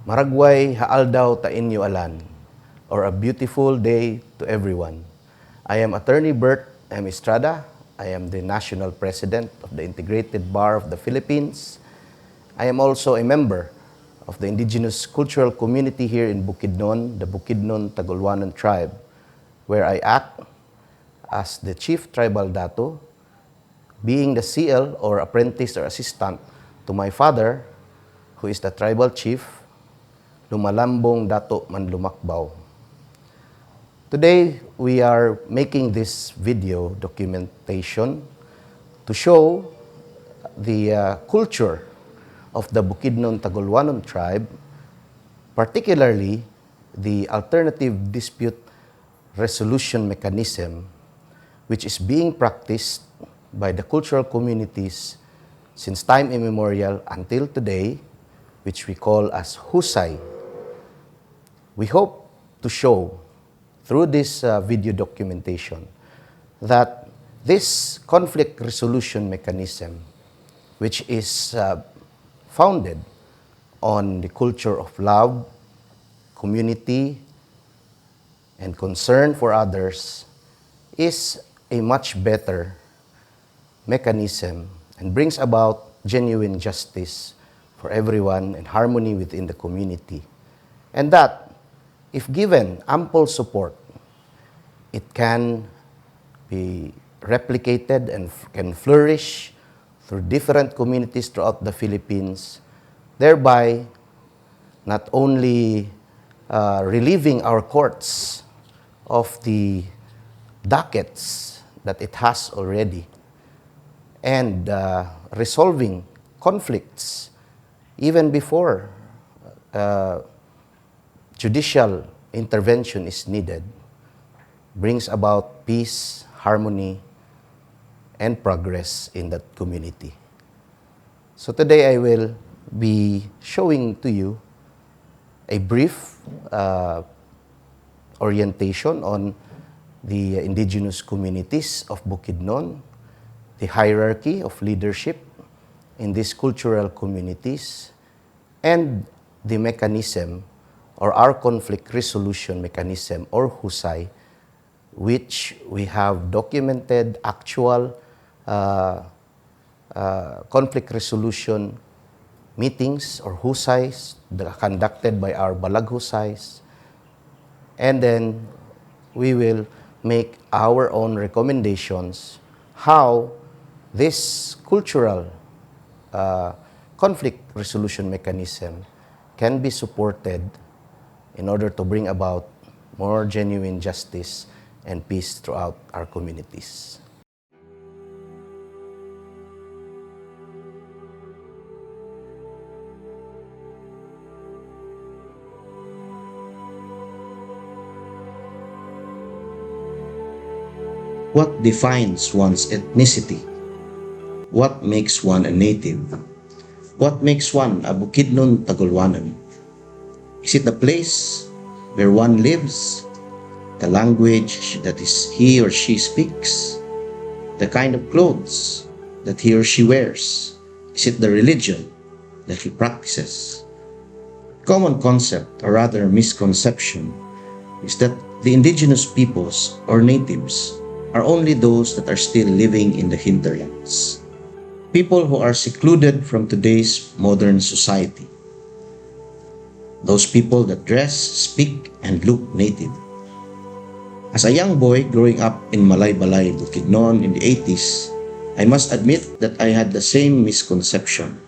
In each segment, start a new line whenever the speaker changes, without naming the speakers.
Maragway haaldaw ta inyo alan, or a beautiful day to everyone. I am Attorney Burt M. Estrada. I am the National President of the Integrated Bar of the Philippines. I am also a member of the Indigenous cultural community here in Bukidnon, the Bukidnon Tagoloanon tribe, where I act as the Chief Tribal Dato, being the CL or apprentice or assistant to my father, who is the tribal chief, Lumalambong Dato Manlumakbaw. Today, we are making this video documentation to show the culture of the Bukidnon Tagoloanon tribe, particularly the alternative dispute resolution mechanism, which is being practiced by the cultural communities since time immemorial until today, which we call as Husay. We hope to show through this video documentation that this conflict resolution mechanism, which is founded on the culture of love, community, and concern for others, is a much better mechanism and brings about genuine justice for everyone and harmony within the community. And that, if given ample support, it can be replicated and can flourish through different communities throughout the Philippines, thereby not only relieving our courts of the dockets that it has already, and resolving conflicts even before judicial intervention is needed, brings about peace, harmony, and progress in that community. So today I will be showing to you a brief orientation on the indigenous communities of Bukidnon, the hierarchy of leadership in these cultural communities, and the mechanism or our conflict resolution mechanism or Husay, which we have documented actual conflict resolution meetings or Husays conducted by our Balag Husays, and then we will make our own recommendations how this cultural conflict resolution mechanism can be supported in order to bring about more genuine justice and peace throughout our communities.
What defines one's ethnicity? What makes one a native? What makes one a Bukidnon Tagoloanon? Is it the place where one lives? The language that he or she speaks? The kind of clothes that he or she wears? Is it the religion that he practices? Common concept, or rather misconception, is that the indigenous peoples or natives are only those that are still living in the hinterlands. People who are secluded from today's modern society. Those people that dress, speak, and look native. As a young boy growing up in Balay, Bukidnon in the 80s, I must admit that I had the same misconception.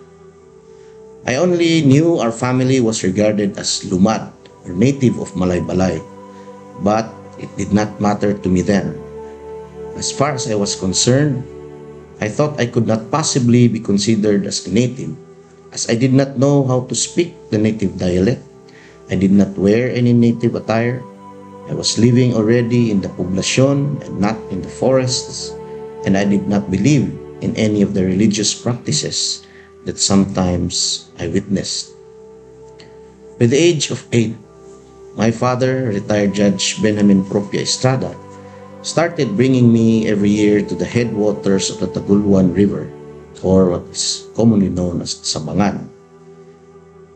I only knew our family was regarded as lumad or native of Balay, but it did not matter to me then. As far as I was concerned, I thought I could not possibly be considered as a native, as I did not know how to speak the native dialect. I did not wear any native attire. I was living already in the poblacion and not in the forests, and I did not believe in any of the religious practices that sometimes I witnessed. By the age of 8, my father, retired Judge Benjamin Propia Estrada, started bringing me every year to the headwaters of the Tagoloanon River, or what is commonly known as Sabangan.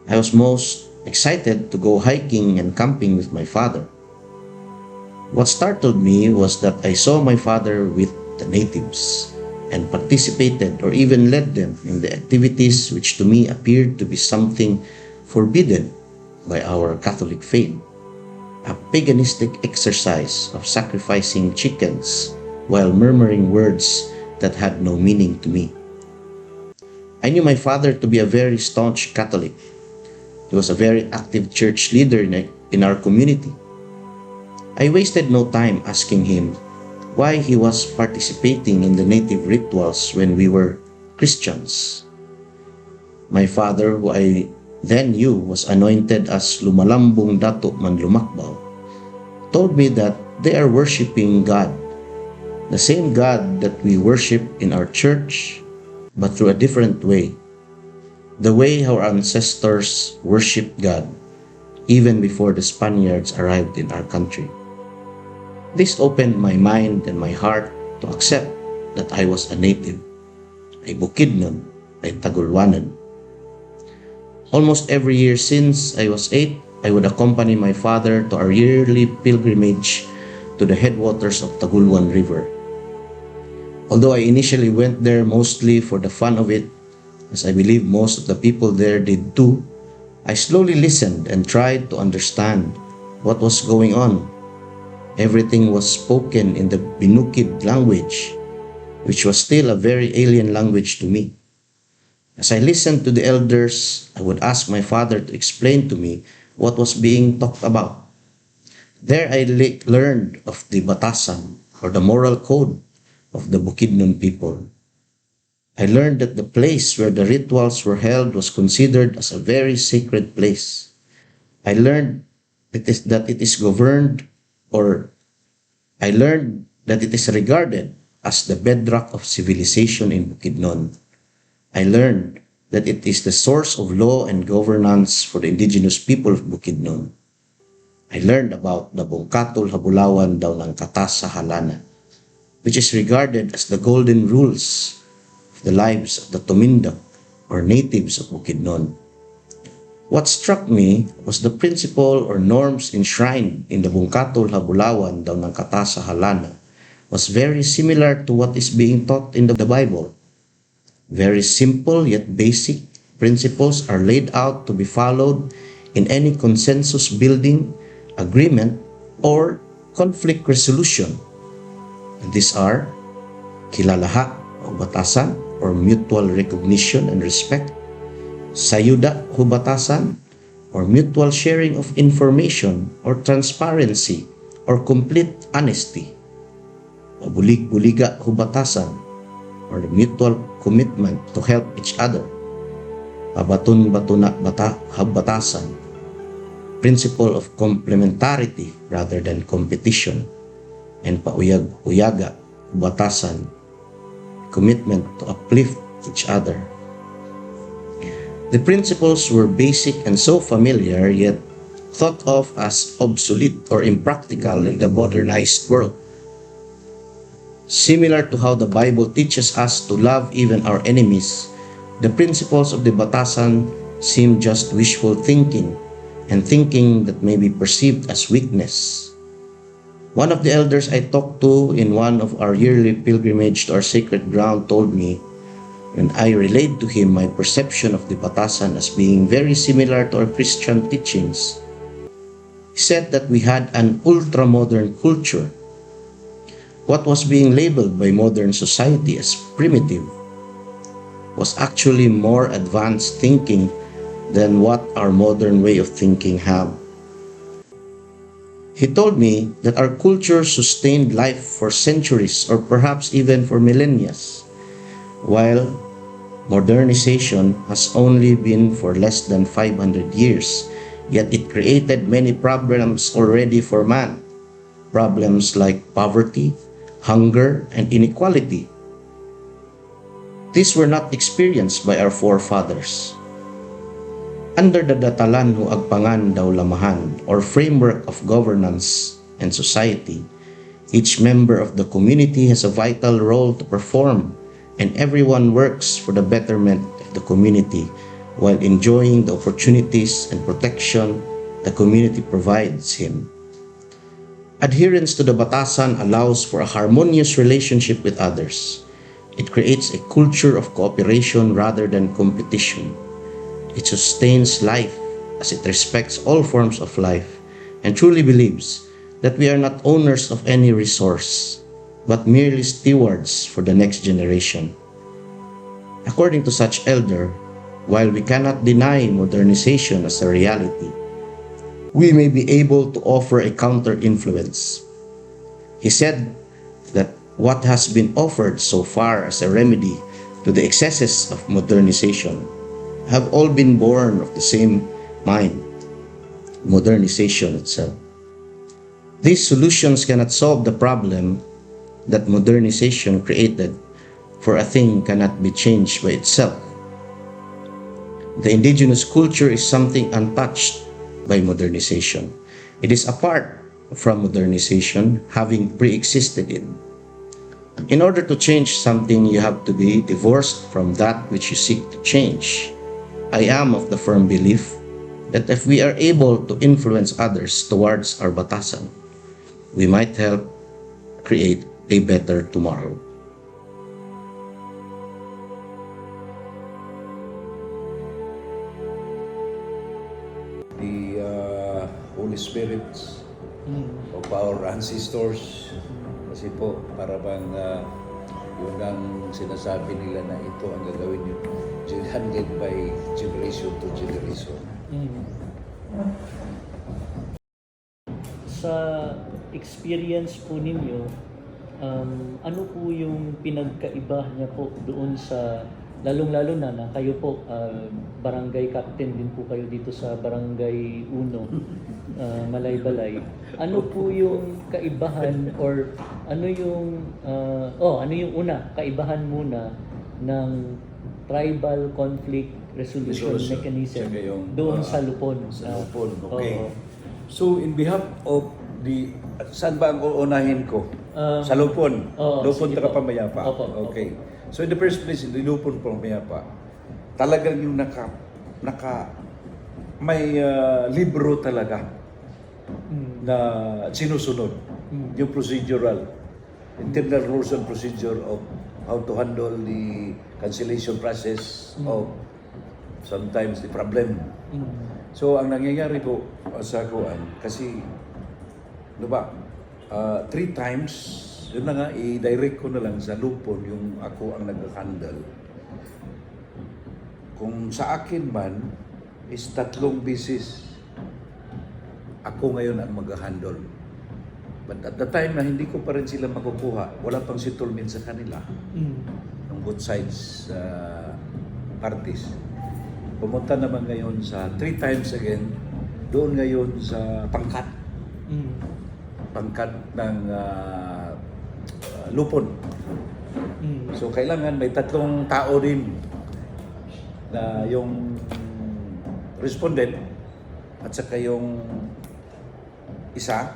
I was most excited to go hiking and camping with my father. What startled me was that I saw my father with the natives and participated or even led them in the activities which to me appeared to be something forbidden by our Catholic faith. A paganistic exercise of sacrificing chickens while murmuring words that had no meaning to me. I knew my father to be a very staunch Catholic. He was a very active church leader in our community. I wasted no time asking him why he was participating in the native rituals when we were Christians. My father, who I then knew was anointed as Lumalambong Dato Manlumakbaw, told me that they are worshiping God, the same God that we worship in our church, but through a different way. The way our ancestors worshiped God even before the Spaniards arrived in our country. This opened my mind and my heart to accept that I was a native, a Bukidnon, a Tagoloanon. Almost every year since I was 8, I would accompany my father to our yearly pilgrimage to the headwaters of Tagoloanon River. Although I initially went there mostly for the fun of it, as I believe most of the people there did too, I slowly listened and tried to understand what was going on. Everything was spoken in the Bukid language, which was still a very alien language to me. As I listened to the elders, I would ask my father to explain to me what was being talked about. There I learned of the batasan, or the moral code of the Bukidnon people. I learned that the place where the rituals were held was considered as a very sacred place. I learned that it is governed, or I learned that it is regarded as the bedrock of civilization in Bukidnon. I learned that it is the source of law and governance for the indigenous people of Bukidnon. I learned about the Bungkatol Habulawan daw ng Katas sa Halana, which is regarded as the golden rules of the lives of the Tumindak, or natives of Bukidnon. What struck me was the principle or norms enshrined in the Bungkatol Habulawan daw ng Katas sa Halana was very similar to what is being taught in the Bible. Very simple yet basic principles are laid out to be followed in any consensus building, agreement, or conflict resolution. And these are kilalaha o batasan, or mutual recognition and respect, sayuda hubatasan, or mutual sharing of information or transparency or complete honesty, bulig-buliga hubatasan, or the mutual commitment to help each other, pabatun-batuna habatasan, principle of complementarity rather than competition, and pauyag-uyaga hubatasan, commitment to uplift each other. The principles were basic and so familiar, yet thought of as obsolete or impractical in the modernized world. Similar to how the Bible teaches us to love even our enemies, the principles of the batasan seem just wishful thinking and thinking that may be perceived as weakness. One of the elders I talked to in one of our yearly pilgrimage to our sacred ground told me, when I relayed to him my perception of the batasan as being very similar to our Christian teachings, he said that we had an ultra-modern culture. What was being labeled by modern society as primitive was actually more advanced thinking than what our modern way of thinking have. He told me that our culture sustained life for centuries or perhaps even for millennia, while modernization has only been for less than 500 years, yet it created many problems already for man. Problems like poverty, hunger, and inequality. These were not experienced by our forefathers. Under the datalan hu agpangan daw lamahan, or framework of governance and society, each member of the community has a vital role to perform, and everyone works for the betterment of the community while enjoying the opportunities and protection the community provides him. Adherence to the batasan allows for a harmonious relationship with others. It creates a culture of cooperation rather than competition. It sustains life as it respects all forms of life and truly believes that we are not owners of any resource, but merely stewards for the next generation. According to such elder, while we cannot deny modernization as a reality, we may be able to offer a counter-influence. He said that what has been offered so far as a remedy to the excesses of modernization have all been born of the same mind, modernization itself. These solutions cannot solve the problem that modernization created, for a thing cannot be changed by itself. The indigenous culture is something untouched by modernization. It is apart from modernization, having pre-existed it. In order to change something, you have to be divorced from that which you seek to change. I am of the firm belief that if we are able to influence others towards our batasan, we might help create a better tomorrow.
The Holy Spirits of our ancestors. Kasi po, para bang yun ang sinasabi nila na ito ang gagawin nyo handed by generation to generation.
Sa experience po ninyo, ano po yung pinagkaiba niya po doon sa, lalong-lalo na kayo po, barangay captain din po kayo dito sa Barangay Uno, Malaybalay. Ano po yung kaibahan or ano yung, ano yung una, kaibahan muna ng tribal conflict resolution mechanism
Tsaka yung,
doon sa Lupon?
Sa Lupon, okay.
Oo.
So, in behalf of the, saan ba ang uunahin ko? Sa Lupon. Lupon
sige
taka
po.
Pamayapa.
Opo,
Okay. So, in the first place, in the Lupon Pamayapa, talagang yung may libro talaga na sinusunod. Yung procedural, internal rules and procedure of how to handle the cancellation process of sometimes the problem. So, ang nangyayari po sa kuan, kasi, ano ba, 3 times, yun na nga, i-direct ko na lang sa Lupon yung ako ang nag-handle. Kung sa akin man, is 3 beses ako ngayon ang mag-handle. But at the time na hindi ko pa rin sila makukuha, wala pang settlement sa kanila. Ng both sides parties. Pumunta naman ngayon sa 3 times again, doon ngayon sa pangkat. Pangkat ng Lupon. So kailangan may 3 tao din na yung respondent at saka yung isa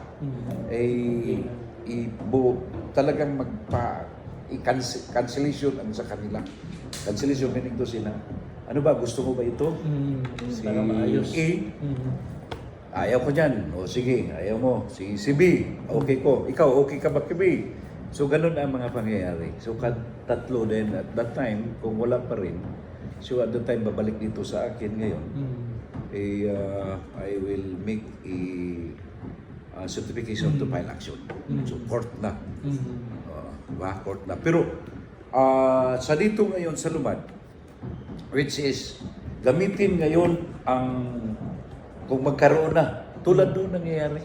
talagang cancellation ang sa kanila. Cancellation meaning to sila. Ano ba, gusto mo ba ito? Si
para maayos.
A, ayaw ko dyan. O sige, ayaw mo. Si B, okay ko. Ikaw, okay ka ba kay B? So, ganun ang mga pangyayari. So, 3 din at that time, kung wala pa rin, so at that time, babalik dito sa akin ngayon, I will make a certification to file action. So, court na. Court na. Pero, sa dito ngayon sa Lumad, which is, gamitin ngayon ang, kung magkaroon na, tulad doon nangyayari.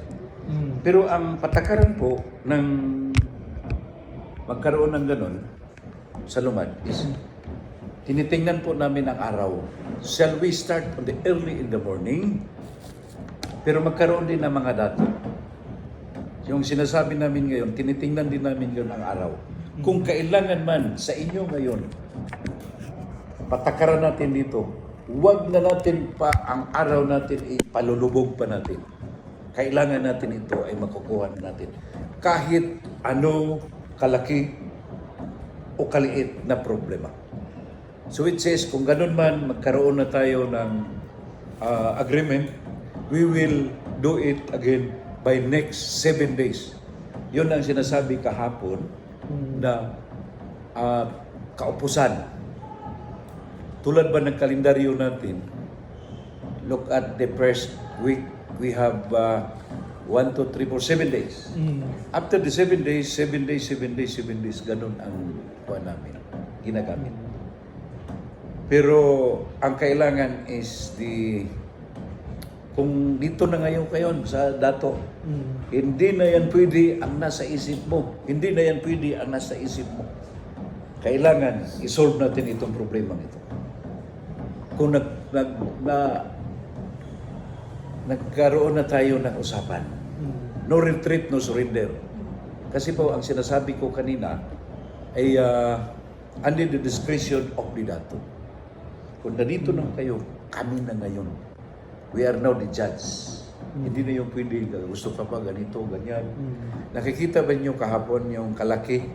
Pero ang patakaran po ng magkaroon ng ganun sa Lumad is, tinitingnan po namin ang araw. Shall we start on the early in the morning? Pero magkaroon din ng mga dato. Yung sinasabi namin ngayon, tinitingnan din namin yun ang araw. Kung kailangan man sa inyo ngayon, patakaran natin dito, huwag na natin pa ang araw natin ipalulubog pa natin. Kailangan natin ito ay makukuha natin. Kahit ano kalaki o kaliit na problema. So it says, kung ganun man, magkaroon na tayo ng agreement, we will do it again by next 7 days. Yun ang sinasabi kahapon na kaupusan. Tulad ba ng kalendaryo natin, look at the first week, we have 1, 2, 3, 4, 7 days. After the 7 days, 7 days, 7 days, 7 days, ganun ang namin, ginagamit. Pero ang kailangan is kung dito na ngayon kayo sa dato, hindi na yan pwede ang nasa isip mo. Hindi na yan pwede ang nasa isip mo. Kailangan isolve natin itong problema nito. Kung nagkaroon na tayo ng usapan, no retreat, no surrender. Kasi po, ang sinasabi ko kanina ay under the discretion of the dato. Kung nandito na kayo, kami na ngayon. We are now the judge. Hindi na yung pwede, gusto ka pa ganito, ganyan. Nakikita ba niyo kahapon yung kalaki,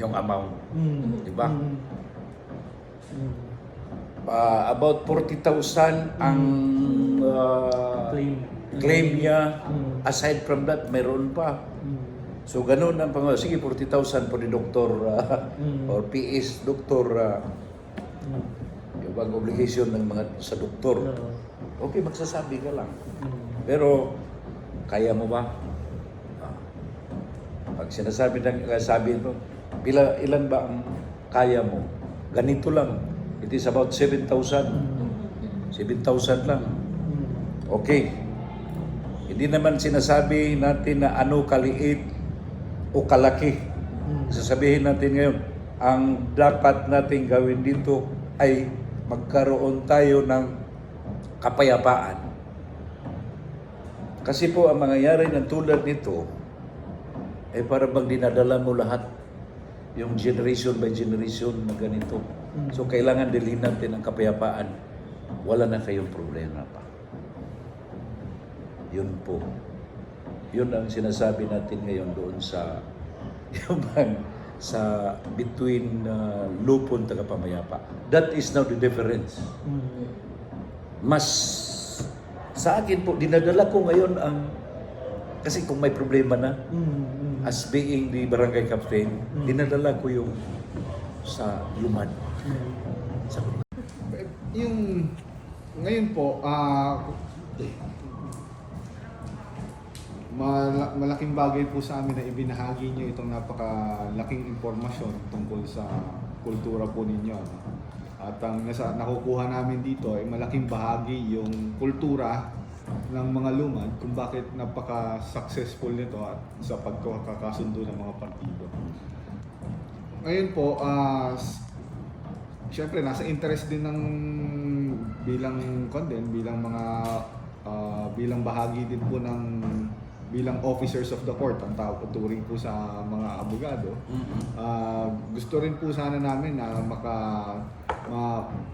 yung amount? Di ba? About 40,000 ang claim niya. Aside from that, meron pa. So, ganun ang pangalan. Sige, 40,000 po ni doktor or PS, doktor, yung bang obligation ng mga sa doktor. Okay, magsasabi ka lang. Pero, kaya mo ba? Pag sinasabi mo, ilan ba ang kaya mo? Ganito lang. It is about 7,000. 7,000 lang. Okay. Hindi naman sinasabi natin na ano kaliit o kalaki. Sasabihin natin ngayon, ang dapat natin gawin dito ay magkaroon tayo ng kapayapaan. Kasi po ang mangyayari ng tulad nito ay para bang dinadala mo lahat yung generation by generation na ganito. So kailangan dilhin natin ang kapayapaan. Wala na kayong problema pa. Yun po. Yun ang sinasabi natin ngayon doon sa sa between lupon at kapamayapa. That is now the difference. Mas sa akin po, dinadala ko ngayon kasi kung may problema na, as being the barangay captain, dinadala ko yung sa lumad.
Yung ngayon po, malaking bagay po sa amin na ibinahagi nyo itong napakalaking impormasyon tungkol sa kultura po ninyo. At ang nakukuha namin dito ay malaking bahagi yung kultura ng mga lumad kung bakit napaka-successful nito at sa pagkakasundo ng mga partido. Ngayon po, siyempre nasa interest din ng bilang bahagi din po ng bilang officers of the court, ang turing po sa mga abogado. Gusto rin po sana namin na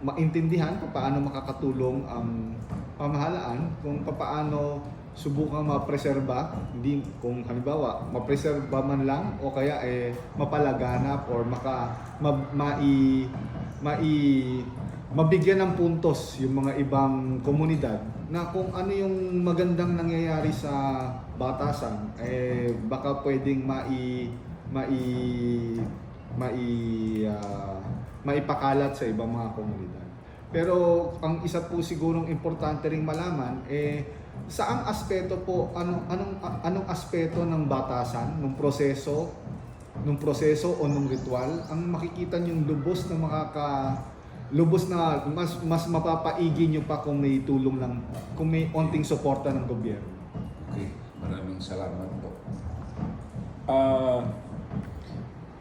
maintindihan kung paano makakatulong ang pamahalaan, kung paano subukang mapreserba, hindi kung halimbawa mapreserba man lang o kaya mapalaganap or mabigyan ng puntos yung mga ibang komunidad na kung ano yung magandang nangyayari sa batasan, baka pwedeng maipakalat sa ibang mga komunidad. Pero ang isa po sigurong importante ring malaman, saang aspeto po, anong aspeto ng batasan, ng proseso o ng ritual ang makikita niyong lubos na mas mapapaigi niyo pa kung may tulong kung may onting suporta ng gobyerno.
Okay, maraming salamat po.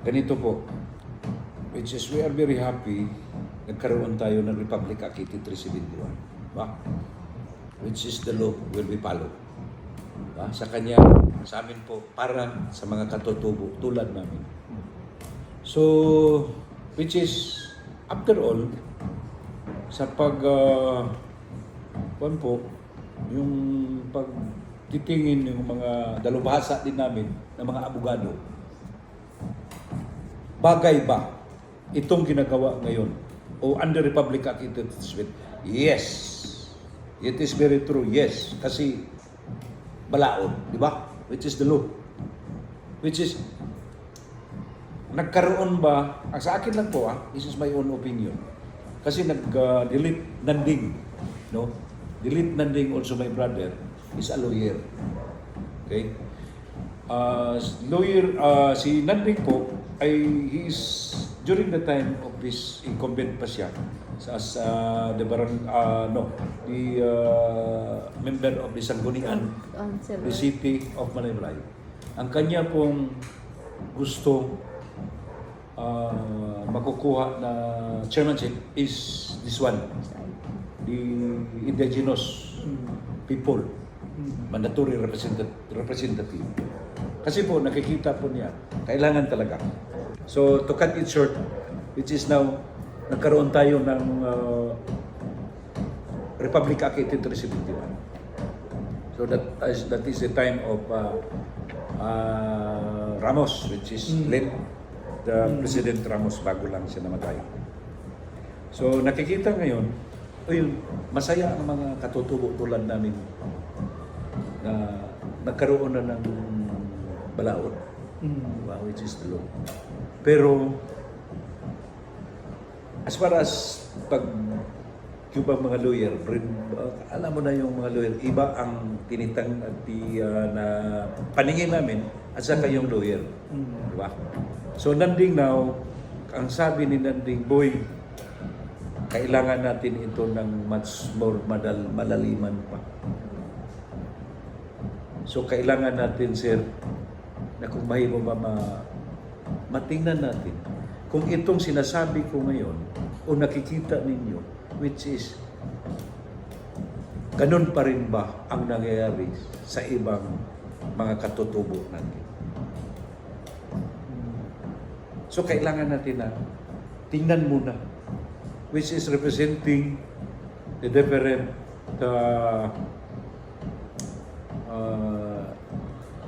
Ganito po, which is we are very happy nagkaroon tayo ng Republic Act 8371. Ba? Which is the law will be followed. Ba? Sa kanya, sa amin po, para sa mga katutubo tulad namin. So, which is, after all, sa yung pagtitingin yung mga dalubhasa din namin ng mga abogado, bagay ba itong ginagawa ngayon o under Republic Act 83. Yes. It is very true, yes. Kasi balaod, di ba? Which is the law. Which is, nagkaroon ba, sa akin lang po this is my own opinion. Kasi nag-delete Nanding, no? Delete Nanding, also my brother, is a lawyer. Okay? Si Nanding po, he is, during the time of this incumbent pa siya, as the member of the Sangguniang, the city of Malaybalay. Ang kanya pong gusto makukuha na chairmanship is this one, the Indigenous people, mandatory representative. Kasi po, nakikita po niya, kailangan talaga. So, to cut it short, which is now, nagkaroon tayo ng Republic Act 1871. So, that is the time of Ramos, which is late, the President Ramos, bago lang siya namatay. So, nakikita ngayon, masaya ang mga katutubo tulad namin na nagkaroon na ng balaod, which is the law. Pero, as far as yung mga lawyer, alam mo na yung mga lawyer, iba ang tinitang at na paningin namin at saka yung lawyer. Diba? So, Nanding now, ang sabi ni Nanding, boy, kailangan natin ito ng much more malaliman pa. So, kailangan natin, sir, na kung mahimo matingnan natin kung itong sinasabi ko ngayon o nakikita ninyo, which is ganun pa rin ba ang nangyayari sa ibang mga katutubo natin. So, kailangan natin na tingnan muna, which is representing the different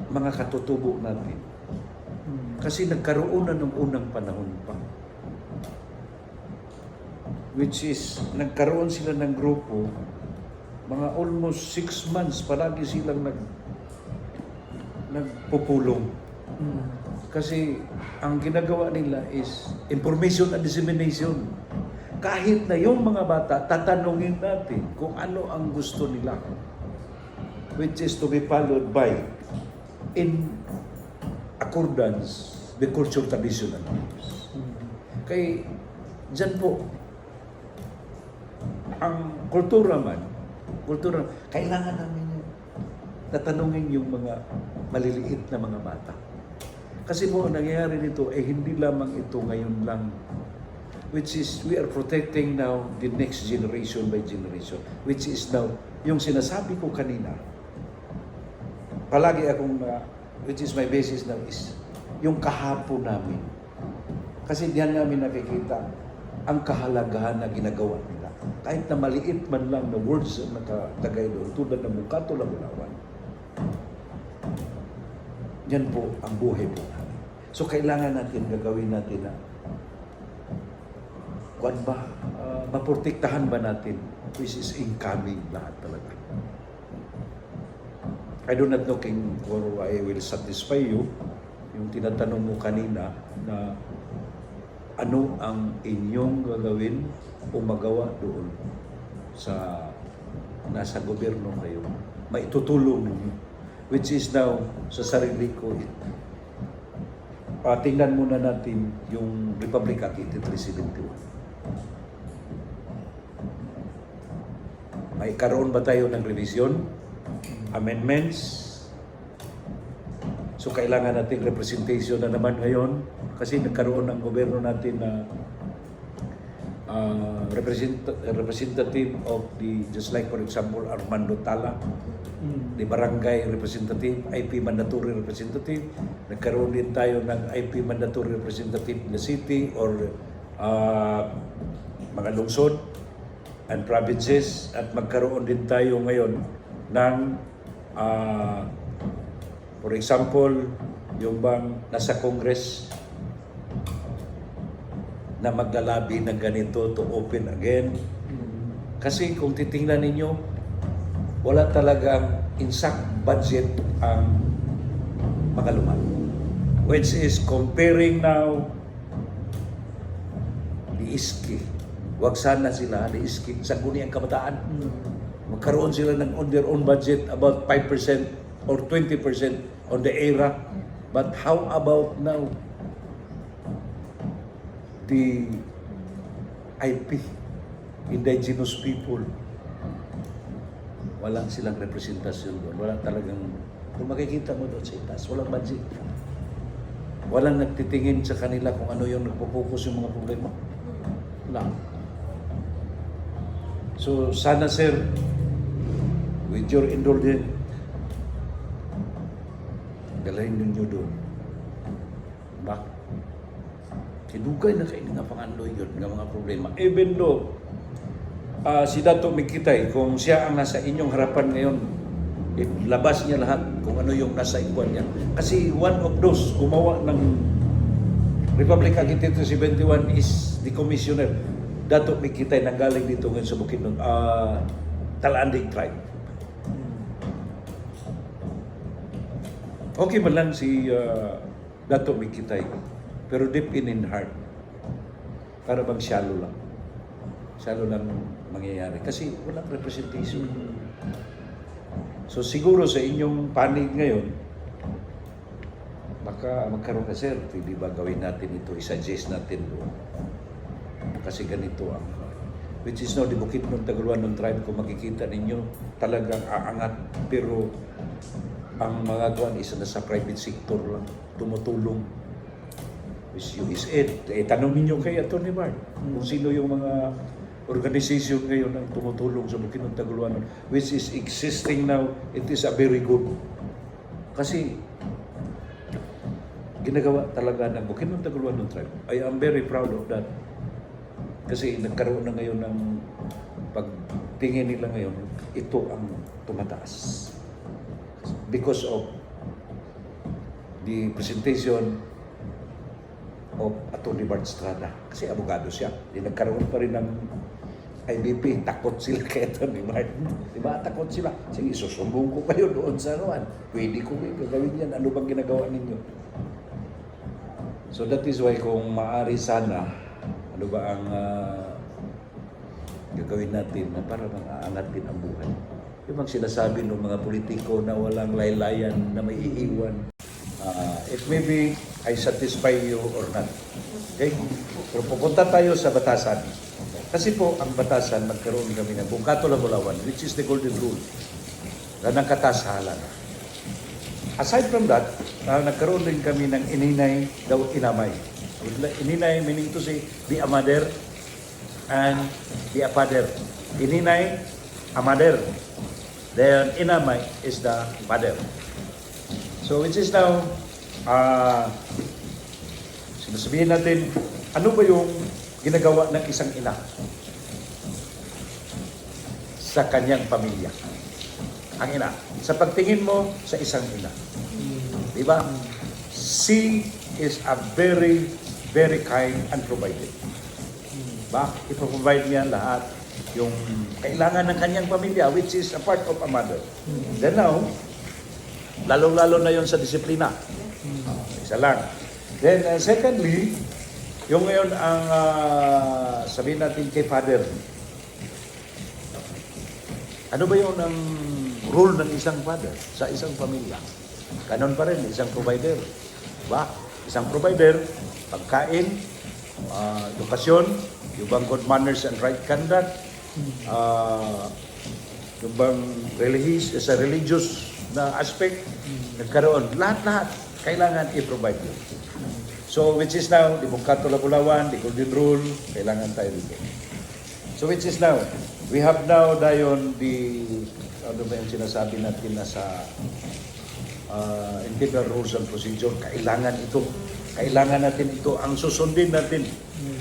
mga katutubo natin. Kasi nagkaroon na ng unang panahon pa. Which is, nagkaroon sila ng grupo, mga almost 6 months, palagi silang nagpupulong. Kasi, ang ginagawa nila is information and dissemination. Kahit na yung mga bata, tatanungin natin kung ano ang gusto nila. Which is to be followed by in accordance the culture traditional. Kaya dyan po, ang kultura, kailangan namin tatanungin yung mga maliliit na mga bata. Kasi po, ang nangyayari nito ay hindi lamang ito ngayon lang, which is we are protecting now the next generation by generation, which is now, yung sinasabi ko kanina, palagi akong, which is my basis now is, yung kahapon namin. Kasi diyan namin nakikita ang kahalagahan na ginagawa nila. Kahit na maliit man lang na words na nakatagay doon, tulad ng Mukato Lagulawan. Yan po ang buhay po namin. So kailangan natin, gagawin natin na maprotektahan ba natin, which is incoming lahat talaga. I do not know kung I will satisfy you, yung tinatanong mo kanina na ano ang inyong gagawin o magawa doon sa nasa gobyerno kayo, maitutulong ninyo, which is now sa sarili ko. Tingnan muna natin yung Republic Act 8371. May karoon ba tayo ng revision? Amendments? So, kailangan natin representation na naman ngayon kasi nagkaroon ng gobyerno natin na representative of the, just like for example, Armando Tala, the barangay representative, IP mandatory representative. Nagkaroon din tayo ng IP mandatory representative in the city or mga lungsod and provinces, at magkaroon din tayo ngayon ng for example, yung bang nasa Congress, na maglalabi ng ganito to open again. Kasi kung titingnan ninyo, wala talagang insact budget ang mga luman. Which is comparing now di iski. Wag sana sila di iski sa guni ang kabataan. Magkaroon sila ng on their own budget about 5% or 20% on the era. But how about now the IP, Indigenous people? Walang silang representasyon doon. Wala talagang, kung makikita mo doon sa itaas, walang budget. Walang nagtitingin sa kanila kung ano yung nagpo-focus yung mga problema. Wala. So, sana sir, with your indulgence, dalahin ninyo doon. Bakit? Kinugay na kayo nga pangandoy yun, ng mga problema. Even though, si Dato Mikitay, kung siya ang nasa inyong harapan ngayon, labas niya lahat kung ano yung nasa ikuan niya. Kasi one of those gumawa ng Republic Act 1871 is the commissioner. Dato Mikitay nanggaling dito ngayon sa Bukidnon, Talanding tribe. Okay man lang si Dato Mikitay, pero deep in heart, para bang shallow lang. Shallow lang mangyayari. Kasi walang representation. So siguro sa inyong panig ngayon, baka magkaroon ka sir, hindi ba gawin natin ito, i-suggest natin doon. Kasi ganito ang, which is now the Bukidnon, Tagoloanon tribe, kung makikita ninyo, talagang aangat, pero ang mga kuwan isa na sa private sector lang, tumutulong. Which USAID. Tanong ninyo kay Atty. Burt kung sino yung mga organization ngayon ang tumutulong sa Bukidnon, Tagoloanon, which is existing now. It is a very good. Kasi ginagawa talaga ng Bukidnon, Tagoloanon tribe. I am very proud of that. Kasi nagkaroon na ngayon ng pagtingin nila ngayon, ito ang tumataas. Because of the presentation of Atty. Burt Estrada. Kasi abogado siya. Di nagkaroon pa rin ng IBP. Takot sila kay Atty. Burt. Diba? Takot sila. Sige, susumbong ko kayo doon sa anuan. Pwede ko kayo gagawin yan. Ano bang ginagawa ninyo? So that is why kung maaari sana, ano ba ang gagawin natin na para bang aangat din ang buhay. Yung bang sinasabi ng mga politiko na walang laylayan, na may iiwan. It may be I satisfy you or not. Okay? Pero pupunta tayo sa batasan. Kasi po, ang batasan, magkaroon kami ng Bukidnon, which is the golden rule. Na ng katasahalan. Aside from that, nagkaroon din kami ng ininay daw inamay. Ininay meaning to say, be a mother and be a father. Ininay, a mother. Then inamay is the father. So which is now, sinasabihin natin, ano ba yung ginagawa ng isang ina sa kanyang pamilya? Ang ina. Sa pagtingin mo sa isang ina. Diba? She is a very, very kind and provided. Ba? Ipoprovide niya lahat yung kailangan ng kanyang pamilya, which is a part of a mother. Then now, lalong-lalo na yon sa disiplina. Isa lang. Then secondly, yung ngayon ang sabihin natin kay father. Ano ba yun ang role ng isang father sa isang pamilya? Ganon pa rin, isang provider. Diba? Isang provider, pagkain, edukasyon, yung bang good manners and right conduct, yung bang sa religious na aspect, nagkaroon. Lahat-lahat, kailangan i-provide yun. So, which is now, the Bukidnon, the golden rule, kailangan tayo dito. So, which is now, we have now dayon the, ano ba yung sinasabi natin na sa Indigenous rules and procedure, kailangan ito. Kailangan natin ito. Ang susundin natin,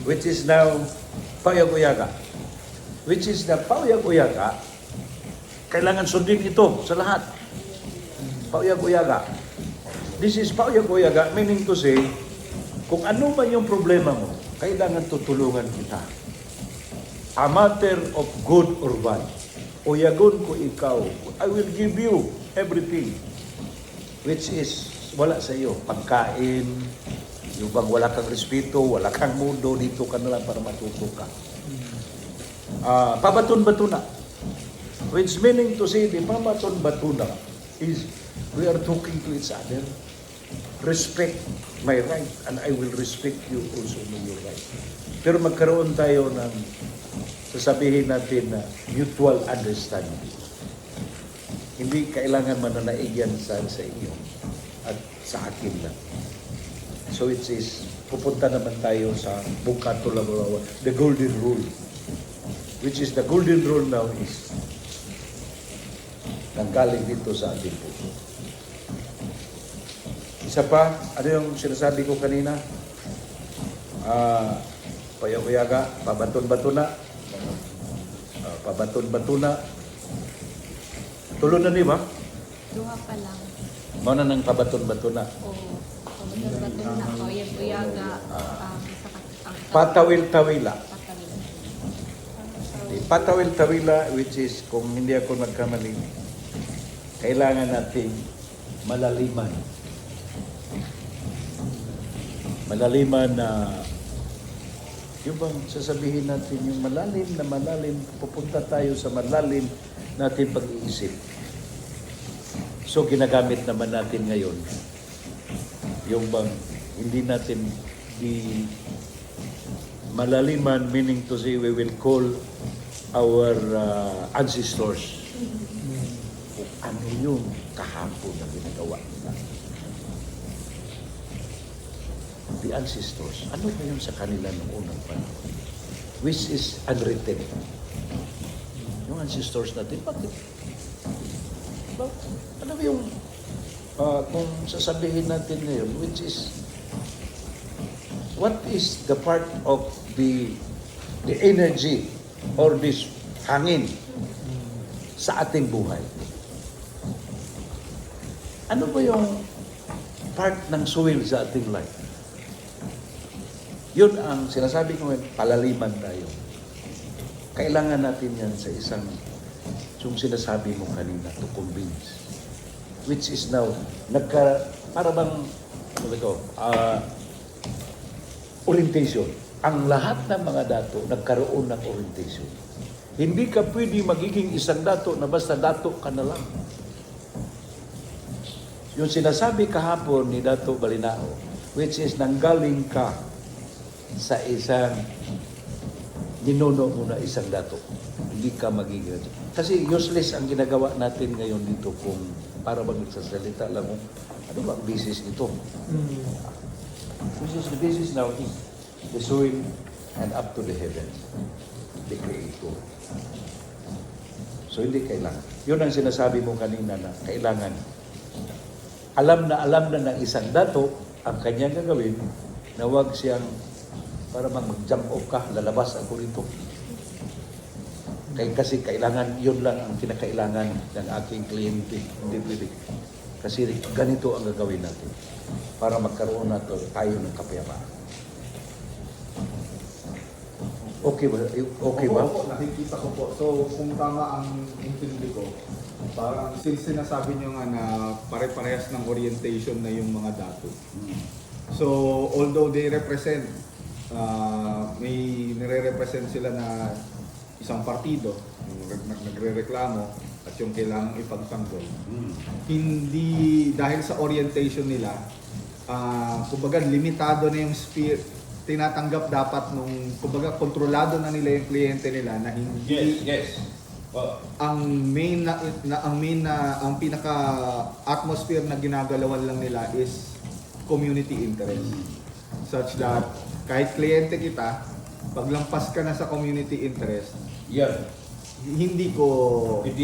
which is now, Pauyag-Uyaga. Which is the Pauyag-Uyaga, kailangan sundin ito sa lahat. Pauyag-Uyaga. This is Pauyag-Uyaga, meaning to say, kung ano man yung problema mo, kailangan tutulungan kita. A matter of good or bad. O yagon ko ikaw, I will give you everything. Which is, wala sa iyo. Pagkain, yung bang wala kang respeto, wala kang mundo, dito ka na lang para matuto ka. Pabaton-bato na. Which meaning to say, the pabaton-bato na is, we are talking to each other. Respect my right and I will respect you also in your right. Pero magkaroon tayo ng sasabihin natin na mutual understanding. Hindi kailangan mananaig yan sa inyo at sa akin lang. So it is, pupunta naman tayo sa Bukidnon, the golden rule. Which is the golden rule now is nanggaling dito sa ating puso. Isa pa, ano yung sinasabi ko kanina? Payaw-yaga, pabaton-bato na. Pabaton-bato na. Tulo na ni ba?
Duha pa lang.
Mauna nang pabaton-bato na.
Oo. Bato na ako. Yan, buyaga.
Patawil-tawila.
Patawil.
Patawil-tawila, which is, kung hindi ako nagkamali, kailangan nating malaliman. Malaliman na, yung bang sasabihin natin, yung malalim, pupunta tayo sa malalim natin pag-iisip. So, ginagamit naman natin ngayon, yung bang hindi natin di malaliman, meaning to say we will call our ancestors. Kung ano yung kahapon na ginagawa nila. The ancestors, ano ba yun sa kanila noong unang panahon? Which is unwritten. Yung ancestors natin, bakit? Ano ba yung kung sasabihin natin ngayon, which is what is the part of the energy or this hangin sa ating buhay? Ano ba yung part ng soil sa ating life? Yun ang sinasabi ko ngayon, palaliman tayo. Kailangan natin yan sa isang, yung sinasabi mo kanina, to convince. Which is now, para bang, ano ito, orientation. Ang lahat ng mga dato, nagkaroon ng orientation. Hindi ka pwede magiging isang dato na basta dato ka na lang. Yung sinasabi kahapon ni Dato Balinao, which is nanggaling ka sa isang ninuno mo na isang dato. Hindi ka magiging. Kasi useless ang ginagawa natin ngayon dito kung para bang nagsasalita lang kung ano ba ang basis nito. The basis now is the soil and up to the heavens. The Creator. So hindi kailangan. Yun ang sinasabi mo kanina na kailangan. Alam na ng isang dato ang kanyang gagawin na huwag siyang para mag-jump off ka, lalabas ako rito. Kasi kailangan, yun lang ang kinakailangan ng aking kliyente. Hindi pwede. Kasi ganito ang gagawin natin para magkaroon na tayo ng kapayapaan. Okay ba? Okay ba?
Opo, nakikita ko po. So, kung tama ang intindi ko, parang sinasabi nyo nga na pare-parehas ng orientation na yung mga dato. So, although they represent, may nire-represent sila na isang partido, nagre-reklamo at yung kailangang ipagtanggol. Hindi, dahil sa orientation nila, kumbaga limitado na yung tinatanggap dapat nung, kumbaga kontrolado na nila yung kliyente nila na hindi ang pinaka atmosphere na ginagalawan lang nila is community interest, such that kahit kliyente kita, paglampas ka na sa community interest, hindi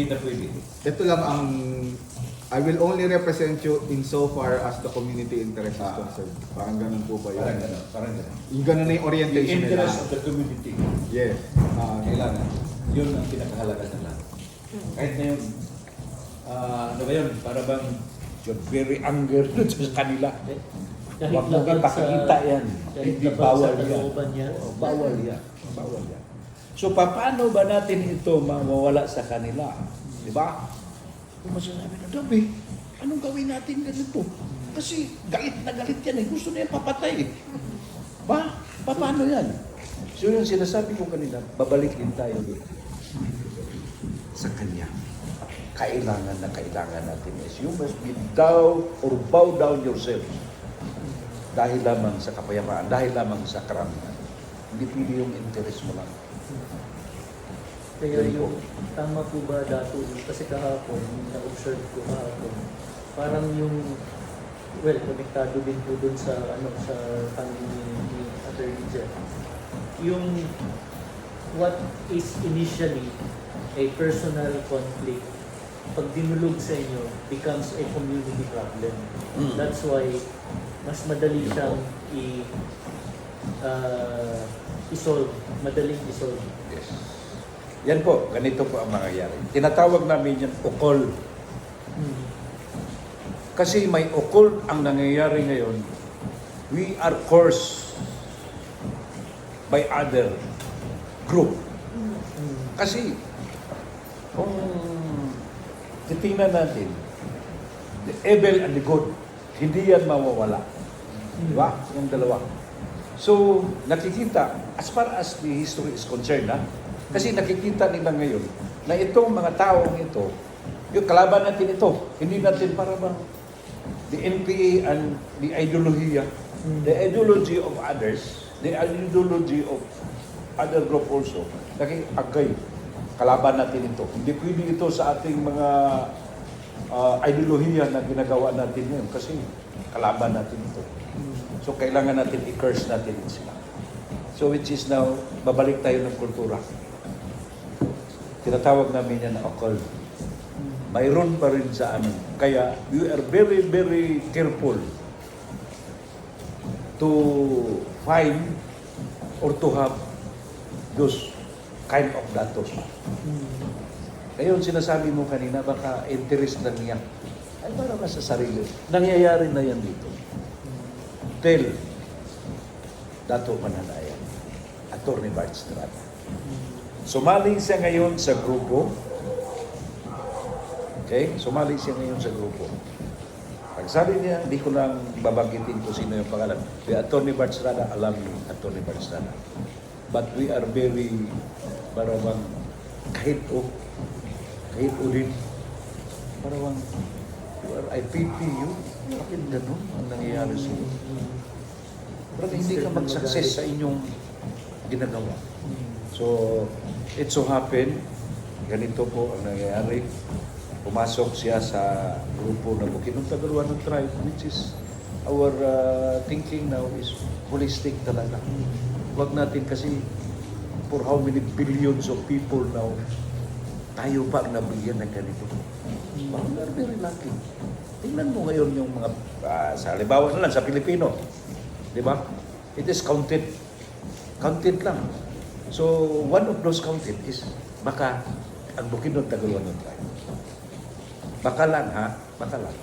na pwede. Ito lang ang I will only represent you in so far as the community interest is concerned. Parang ganun po ba yun?
Parang ganun.
Yung ganun na yung
The
orientation nila.
interest of the community.
Yes.
Kailangan. Yun ang pinakahalaga sa lahat. Kahit na yun, ano ba yun? Para bang you're very anger sa kanila.
Kahit
Huwag mo
labag
ipakikita yan.
kahit
Hindi
labag
bawal
sa
yan.
kalooban niya.
Oo, bawal yan. Bawal yan. So, paano ba natin ito mawawala sa kanila? Di ba? Kung masasabi na, Dabi, anong gawin natin ganito? Kasi galit na galit yan eh. Gusto niya papatay eh. Ba? Paano yan? So, yung sinasabi ko kanina, babalik din tayo doon sa kanya. Kailangan natin is you must be down or bow down yourself dahil lamang sa kapayapaan, dahil lamang sa karamihan. Hindi pili yung interest mo lang.
Kaya
Very
yung tama po ba dato kasi kahapon, yung na-observe ko kahapon, parang yung konektado din po dun sa sa family ni Attorney Jeff. Yung what is initially a personal conflict, pag dinulog sa inyo, becomes a community problem. That's why mas madali siyang i-solve, madaling i-solve.
Yes. Yan po, ganito po ang mangyayari. Tinatawag namin yan ukol. Kasi may ukol ang nangyayari ngayon. We are cursed by other group. Kasi kung titingnan natin, the evil and the good, hindi yan mawawala. Di ba? Yung dalawa. So, nakikita, as far as the history is concerned, kasi nakikita nila ngayon na itong mga taong ito, yung kalaban natin ito, hindi natin para bang the NPA and the ideology of others, the ideology of other group also, agay, kalaban natin ito. Hindi pwede ito sa ating mga ideolohiya na ginagawa natin ngayon kasi kalaban natin ito. So, kailangan natin i-curse natin sila. So, which is now, babalik tayo ng kultura. Tinatawag namin yan na occult. Mayroon pa rin sa amin. Kaya, we are very, very careful to find or to have those kind of datos. Ngayon, sinasabi mo kanina, baka interest lang niya. Ay, para ka sa sarili. Nangyayari na yan dito. Tell, Dato Mananayan, Atty. Burt Estrada. Sumali siya ngayon sa grupo. Okay? Sumali siya ngayon sa grupo. Pagsabi niya, hindi ko lang babanggitin ko sino yung pangalan. Si Atty. Burt Estrada, alam ni Atty. Burt Estrada. But we are very, parang kahit din, parang I pity you. Bakit ganun ang nangyayari sa iyo? Parang hindi ka mag-success sa inyong ginagawa. So, it so happen, ganito po ang nangyayari. Pumasok siya sa grupo na Bukidnon Tagoloanon tribe, which is our thinking now is holistic talaga. Huwag natin kasi for how many billions of people now, tayo pa ang nabigyan ng ganito. We are very lucky. Tingnan mo ngayon yung mga, sa halimbawa na lang, sa Pilipino. Di ba? It is counted. Counted lang. So, one of those counted is baka ang Bukidnon Tagoloanon tribe. Baka lang ha? Baka lang.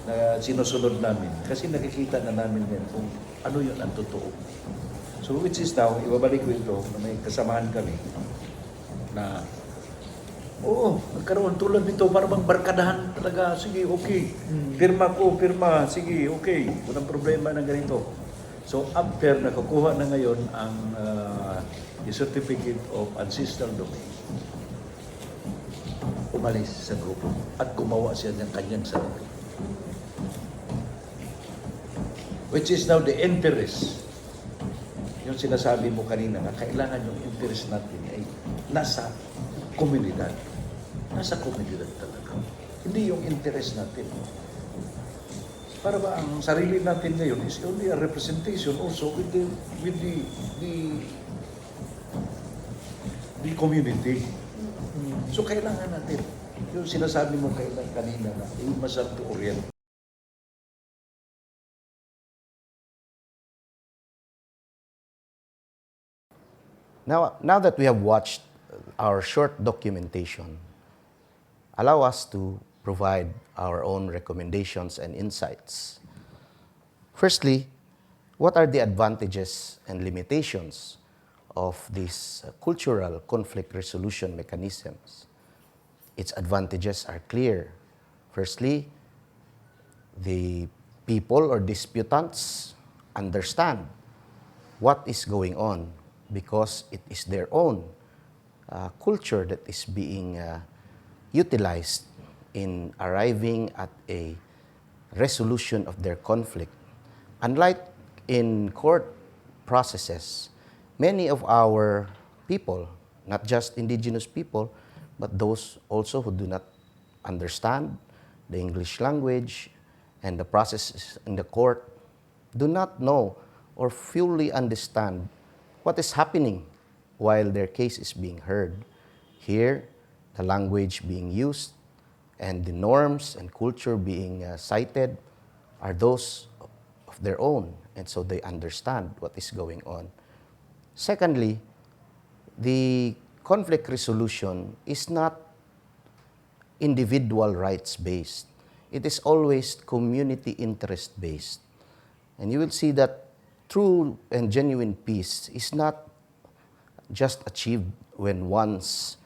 Na sinusunod namin. Kasi nakikita na namin yan kung ano yun ang totoo. So, which is now, ibabalik ko ito na may kasamahan kami na oo, nagkaroon tulad nito, parang barkadahan talaga, sige, okay. Pirma ko, pirma, sige, okay. Walang problema na ganito. So, after nakukuha na ngayon ang the certificate of ancestral domain, umalis sa grupo at gumawa siya ng kanyang sarili. Which is now the interest. Yung sinasabi mo kanina na kailangan yung interest natin ay nasa komunidad. Nasa komunidad talaga. Hindi yung interest natin. Para ba ang sarili natin ngayon is only a representation also with the community. So kailangan natin. Yung sinasabi mo kanina na you must have to orient.
Now that we have watched our short documentation, allow us to provide our own recommendations and insights Firstly, what are the advantages and limitations of these cultural conflict resolution mechanisms? Its advantages are clear. Firstly, the people or disputants understand what is going on because it is their own culture that is being utilized in arriving at a resolution of their conflict. Unlike in court processes, many of our people, not just indigenous people, but those also who do not understand the English language and the processes in the court, do not know or fully understand what is happening while their case is being heard. Here, the language being used and the norms and culture being cited are those of their own, and so they understand what is going on. Secondly, the conflict resolution is not individual rights based. It is always community interest based. And you will see that true and genuine peace is not just achieved when one's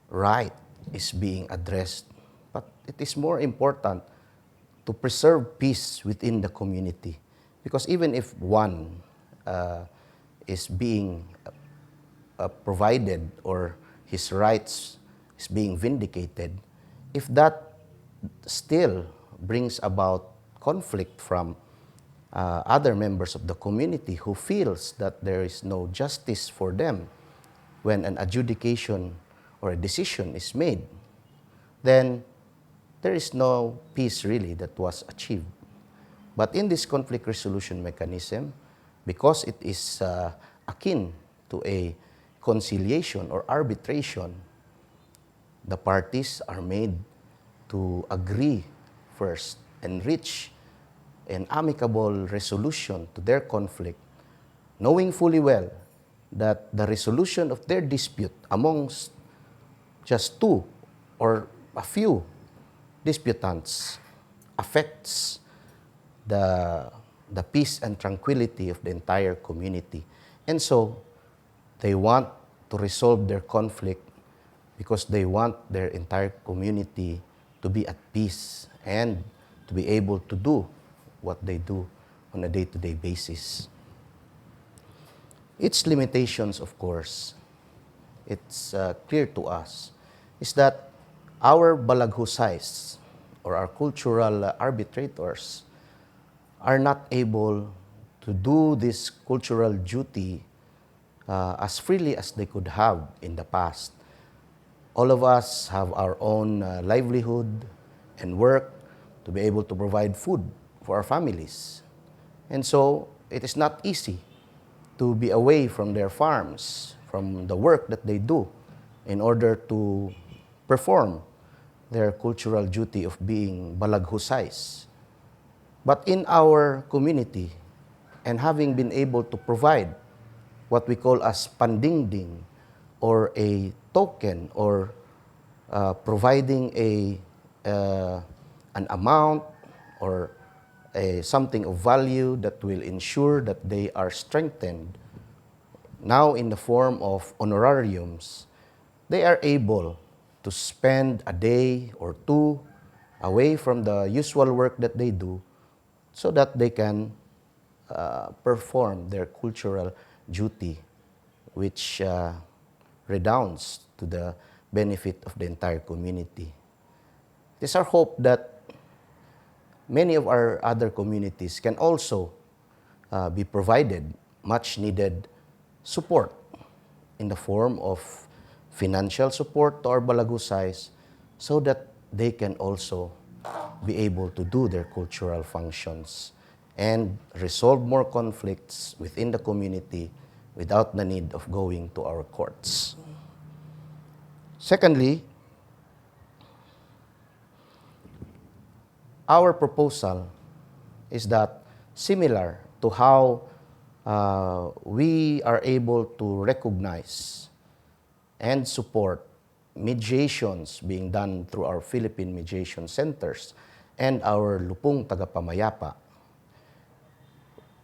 right is being addressed, but it is more important to preserve peace within the community. Because even if one is being provided or his rights is being vindicated, if that still brings about conflict from other members of the community who feels that there is no justice for them when an adjudication or a decision is made, then there is no peace really that was achieved. But in this conflict resolution mechanism, because it is akin to a conciliation or arbitration, the parties are made to agree first and reach an amicable resolution to their conflict, knowing fully well that the resolution of their dispute amongst just two or a few disputants affects the peace and tranquility of the entire community. And so they want to resolve their conflict because they want their entire community to be at peace and to be able to do what they do on a day-to-day basis. Its limitations, of course, it's clear to us, is that our balaghusays or our cultural arbitrators are not able to do this cultural duty as freely as they could have in the past. All of us have our own livelihood and work to be able to provide food for our families. And so it is not easy to be away from their farms, from the work that they do in order to perform their cultural duty of being balaghusays. But in our community, and having been able to provide what we call as pandingding, or a token, or providing an amount or something of value that will ensure that they are strengthened, now in the form of honorariums, they are able to spend a day or two away from the usual work that they do so that they can perform their cultural duty, which redounds to the benefit of the entire community. It is our hope that many of our other communities can also be provided much needed support in the form of financial support to our balaghusays so that they can also be able to do their cultural functions and resolve more conflicts within the community without the need of going to our courts. Secondly, our proposal is that similar to how we are able to recognize and support mediations being done through our Philippine mediation centers and our Lupong Tagapamayapa,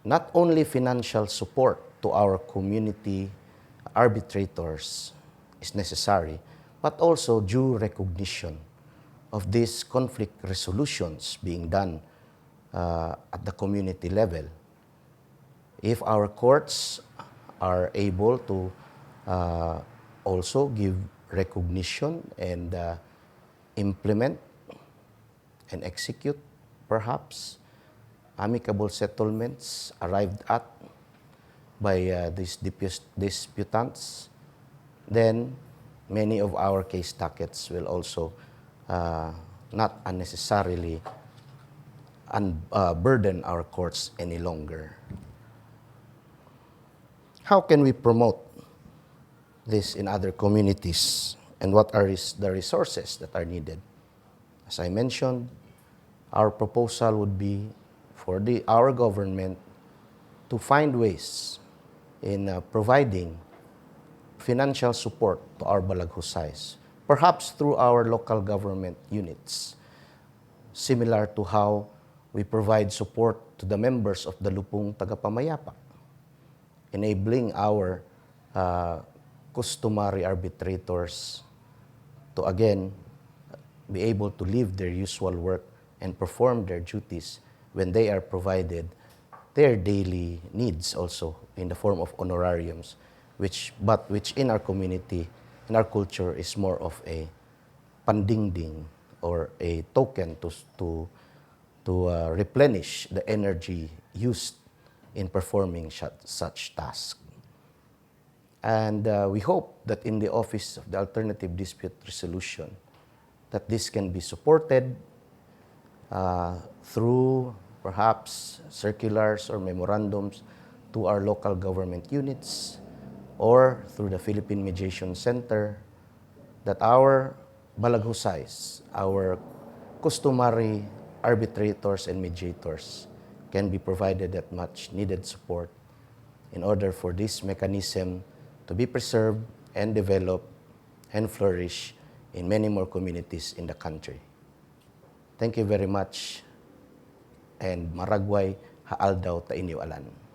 not only financial support to our community arbitrators is necessary, but also due recognition of these conflict resolutions being done at the community level. If our courts are able to also give recognition and implement and execute perhaps amicable settlements arrived at by these disputants, then many of our case dockets will also not unnecessarily burden our courts any longer. How can we promote this in other communities, and what are the resources that are needed? As I mentioned, our proposal would be for our government to find ways in providing financial support to our Balag Husays, perhaps through our local government units, similar to how we provide support to the members of the Lupong Tagapamayapak, enabling our customary arbitrators to again be able to leave their usual work and perform their duties when they are provided their daily needs also in the form of honorariums, which in our community, in our culture, is more of a pandingding or a token to replenish the energy used in performing such tasks. And we hope that in the Office of the Alternative Dispute Resolution, that this can be supported through perhaps circulars or memorandums to our local government units or through the Philippine Mediation Center, that our Balag Husays, our customary arbitrators and mediators can be provided that much needed support in order for this mechanism to be preserved and develop and flourish in many more communities in the country. Thank you very much, and maragway haal daw ta inyo alan.